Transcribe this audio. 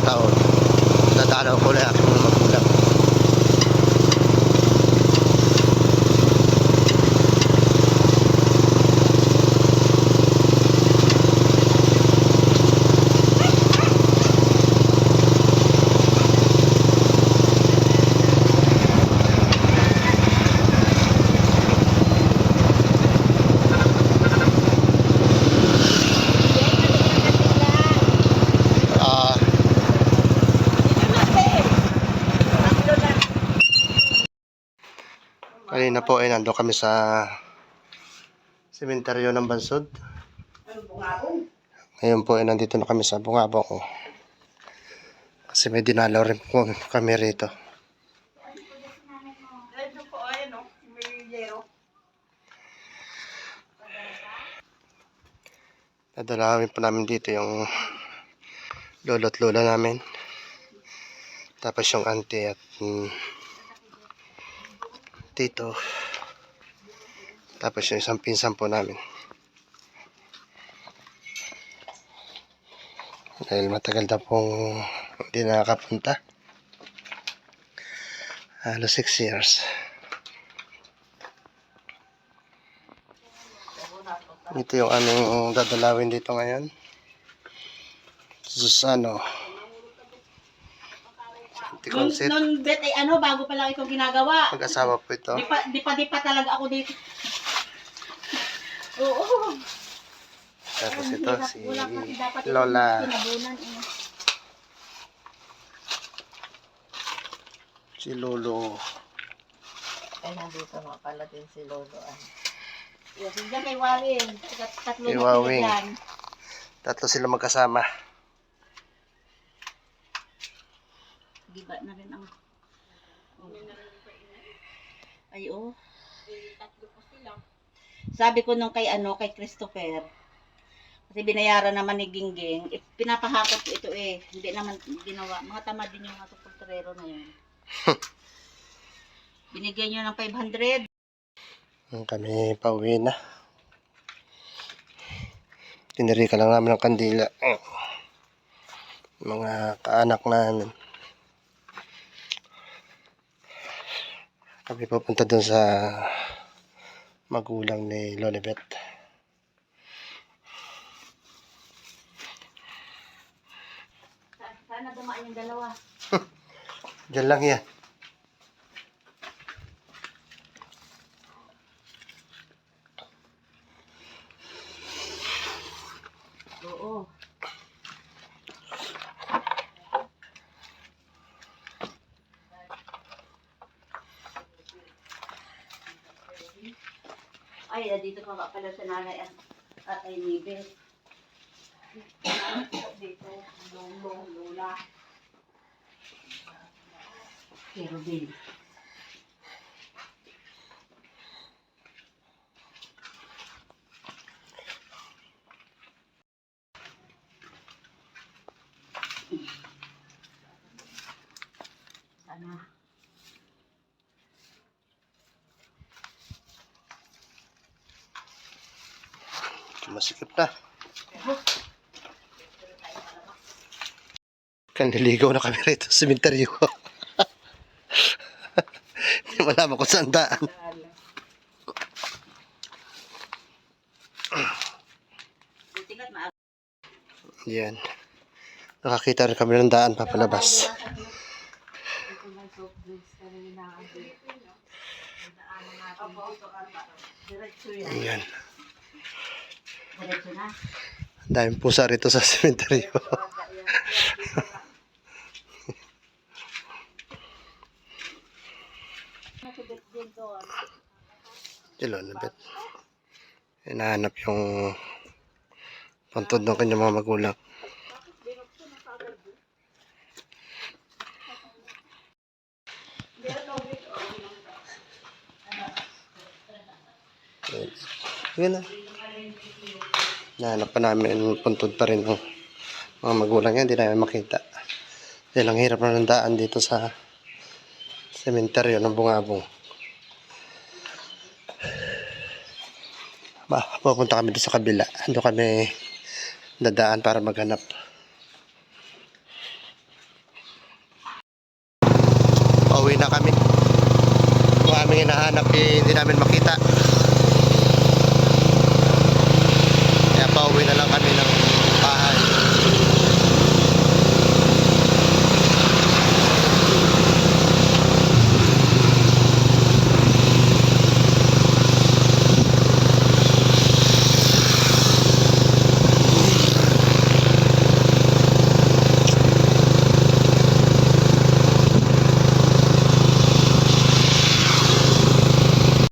taon. Dadalaw ko lang aking mga magulang. Kanina po ay nandun kami sa sementeryo ng Bansod. Ngayon po ay nandito na kami sa Bungabong. Kasi may dinalaw rin po kami rito. Nadalawin po namin dito yung lolo at lola namin. Tapos yung auntie at tito. Tapos yung isang pinsan po namin. Dahil matagal na pong hindi nakakapunta. Halos 6 years. Ito yung aming dadalawin dito ngayon. Susano. Nun bet ay bago pa lang ito ginagawa. Mag-asawa po ito. Di pa talaga ako dito. Oo. Tapos ito si Lola. Si Lolo. Ay, nandito nga pala din si Lolo. Yes, diyan kay Warin. Tatlo Kay na Wawing. sila dyan. Tatlo sila magkasama. Giba na rin ang... Ay, oh. Sabi ko nung kay Christopher, kasi binayaran naman ni Gingging, pinapahakot ko ito hindi naman ginawa. Mga tamad din yung mga porterero na yun. Binigyan nyo ng 500. Kami pauwi na. Tinirika lang namin ng kandila. Mga kaanak namin. Kami pupunta dun sa magulang ni Lolibet. Sana dumaan yung dalawa. Diyan lang yan. Oo. Ay, dito pa pala sa nanay at ay Nibel. Dito, Lola. Kerubin. Sana. Masikip na. Kaniligaw na kami rito sa sementeryo. Hindi malaman kung saan daan. Yan. Nakakita rin kami ng daan papalabas. Yan. Daming pusa rito sa sementeryo. Dilo na bet. Hinahanap yung pantod ng kanyang mga magulang. Yun na. Nahanap pa namin, puntod pa rin ng mga magulang yan, hindi namin makita. Dahil ang hirap na ng daan dito sa sementeryo ng Bungabong. Pupunta kami doon sa kabila. Doon kami dadaan para maghanap. na kami. Kung aming hinahanap, eh, hindi namin makita.